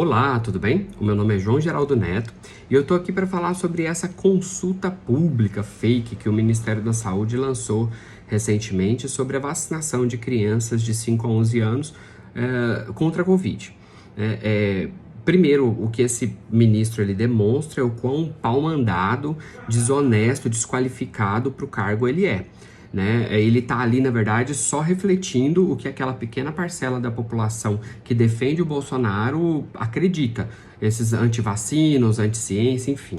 Olá, tudo bem? O meu nome é João Geraldo Neto e eu tô aqui para falar sobre essa consulta pública fake que o Ministério da Saúde lançou recentemente sobre a vacinação de crianças de 5 a 11 anos contra a Covid. Primeiro, o que esse ministro ele demonstra é o quão pau-mandado, desonesto, desqualificado para o cargo ele é. Ele está ali, na verdade, só refletindo o que aquela pequena parcela da população que defende o Bolsonaro acredita. Esses anti-vacinas, anti-ciência, enfim.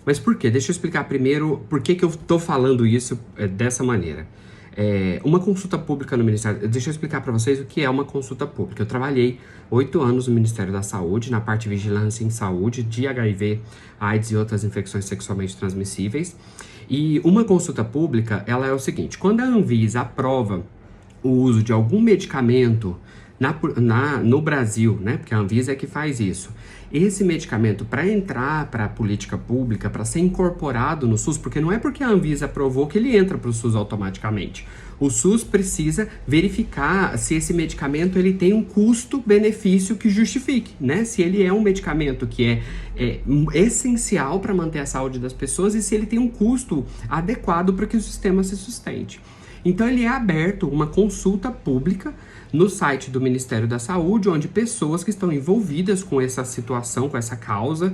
Mas por quê? Deixa eu explicar primeiro por que eu estou falando isso dessa maneira. Uma consulta pública no Ministério... Deixa eu explicar para vocês o que é uma consulta pública. Eu trabalhei 8 anos no Ministério da Saúde, na parte de vigilância em saúde, de HIV, AIDS e outras infecções sexualmente transmissíveis. E uma consulta pública, ela é o seguinte: quando a Anvisa aprova o uso de algum medicamento no Brasil, né, porque a Anvisa é que faz isso, esse medicamento para entrar para a política pública, para ser incorporado no SUS, porque não é porque a Anvisa aprovou que ele entra para o SUS automaticamente. O SUS precisa verificar se esse medicamento ele tem um custo-benefício que justifique, né? Se ele é um medicamento que é essencial para manter a saúde das pessoas e se ele tem um custo adequado para que o sistema se sustente. Então ele é aberto uma consulta pública no site do Ministério da Saúde, onde pessoas que estão envolvidas com essa situação, com essa causa,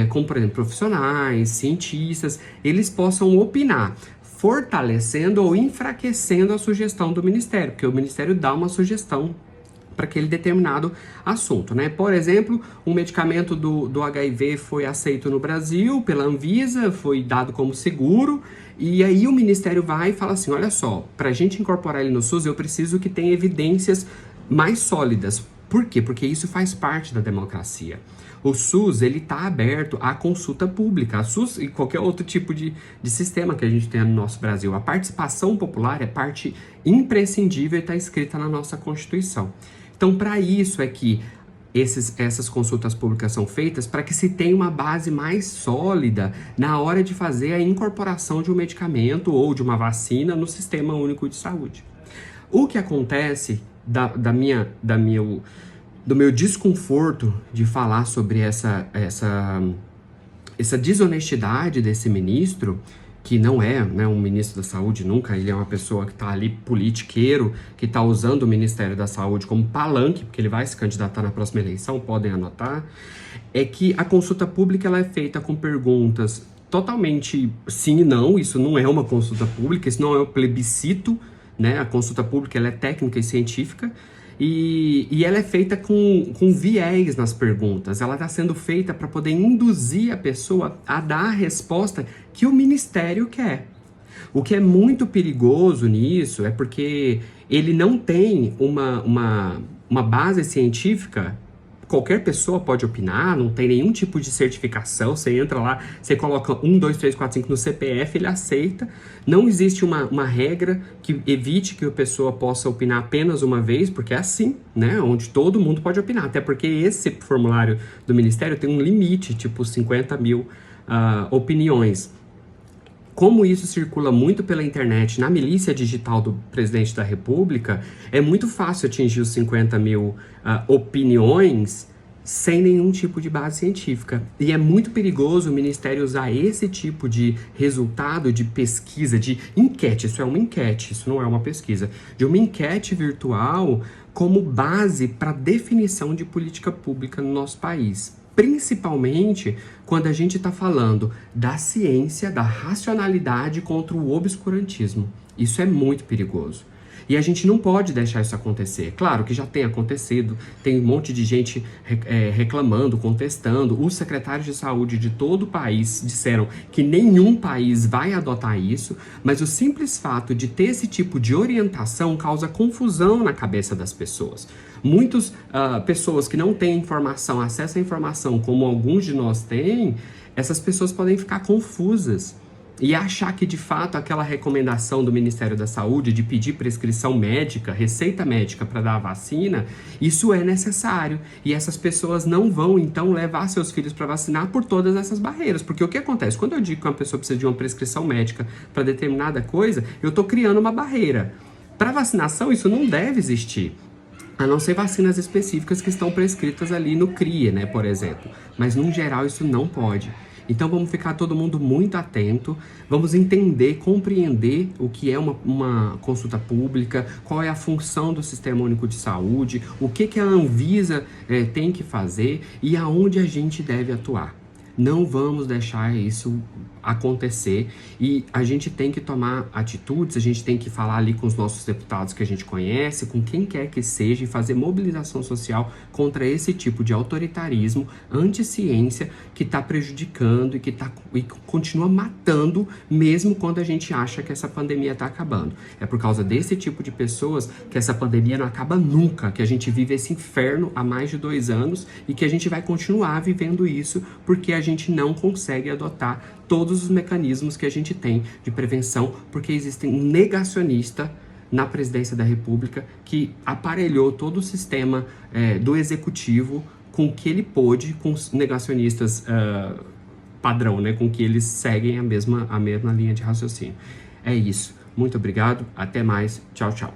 como por exemplo profissionais, cientistas, eles possam opinar, fortalecendo ou enfraquecendo a sugestão do Ministério, porque o Ministério dá uma sugestão para aquele determinado assunto, né? Por exemplo, um medicamento do HIV foi aceito no Brasil pela Anvisa, foi dado como seguro, e aí o Ministério vai e fala assim: olha só, para a gente incorporar ele no SUS, eu preciso que tenha evidências mais sólidas. Por quê? Porque isso faz parte da democracia. O SUS, ele está aberto à consulta pública, a SUS e qualquer outro tipo de sistema que a gente tenha no nosso Brasil. A participação popular é parte imprescindível e está escrita na nossa Constituição. Então, para isso é que essas consultas públicas são feitas, para que se tenha uma base mais sólida na hora de fazer a incorporação de um medicamento ou de uma vacina no Sistema Único de Saúde. O que acontece do meu desconforto de falar sobre essa desonestidade desse ministro, que não é, né, um ministro da Saúde nunca, ele é uma pessoa que está ali politiqueiro, que está usando o Ministério da Saúde como palanque, porque ele vai se candidatar na próxima eleição, podem anotar, é que a consulta pública ela é feita com perguntas totalmente sim e não. Isso não é uma consulta pública, isso não é um plebiscito, né? A consulta pública ela é técnica e científica, e ela é feita com viés nas perguntas. Ela está sendo feita para poder induzir a pessoa a dar a resposta que o Ministério quer. O que é muito perigoso nisso é porque ele não tem uma base científica. Qualquer pessoa pode opinar, não tem nenhum tipo de certificação. Você entra lá, você coloca 1, 2, 3, 4, 5 no CPF, ele aceita. Não existe uma regra que evite que a pessoa possa opinar apenas uma vez, porque é assim, né? Onde todo mundo pode opinar. Até porque esse formulário do Ministério tem um limite, tipo 50 mil opiniões. Como isso circula muito pela internet, na milícia digital do presidente da República, é muito fácil atingir os 50 mil opiniões sem nenhum tipo de base científica. E é muito perigoso o Ministério usar esse tipo de resultado de pesquisa, de enquete, isso é uma enquete, isso não é uma pesquisa, de uma enquete virtual como base para definição de política pública no nosso país. Principalmente quando a gente está falando da ciência, da racionalidade contra o obscurantismo. Isso é muito perigoso. E a gente não pode deixar isso acontecer. Claro que já tem acontecido, tem um monte de gente reclamando, contestando. Os secretários de saúde de todo o país disseram que nenhum país vai adotar isso, mas o simples fato de ter esse tipo de orientação causa confusão na cabeça das pessoas. Muitas pessoas que não têm informação, acesso à informação como alguns de nós têm, essas pessoas podem ficar confusas e achar que de fato aquela recomendação do Ministério da Saúde de pedir prescrição médica, receita médica para dar a vacina, isso é necessário. E essas pessoas não vão então levar seus filhos para vacinar por todas essas barreiras. Porque o que acontece? Quando eu digo que uma pessoa precisa de uma prescrição médica para determinada coisa, eu estou criando uma barreira. Para vacinação isso não deve existir. A não ser vacinas específicas que estão prescritas ali no CRIA, né, por exemplo. Mas, no geral, isso não pode. Então, vamos ficar todo mundo muito atento, vamos entender, compreender o que é uma consulta pública, qual é a função do Sistema Único de Saúde, o que a Anvisa tem que fazer e aonde a gente deve atuar. Não vamos deixar isso acontecer e a gente tem que tomar atitudes, a gente tem que falar ali com os nossos deputados que a gente conhece, com quem quer que seja, e fazer mobilização social contra esse tipo de autoritarismo, anti-ciência, que está prejudicando e continua matando, mesmo quando a gente acha que essa pandemia está acabando. É por causa desse tipo de pessoas que essa pandemia não acaba nunca, que a gente vive esse inferno há mais de 2 anos e que a gente vai continuar vivendo isso porque a gente não consegue adotar todos os mecanismos que a gente tem de prevenção, porque existe um negacionista na presidência da República que aparelhou todo o sistema do executivo com o que ele pôde, com os negacionistas padrão, né, com que eles seguem a mesma linha de raciocínio. É isso. Muito obrigado. Até mais. Tchau, tchau.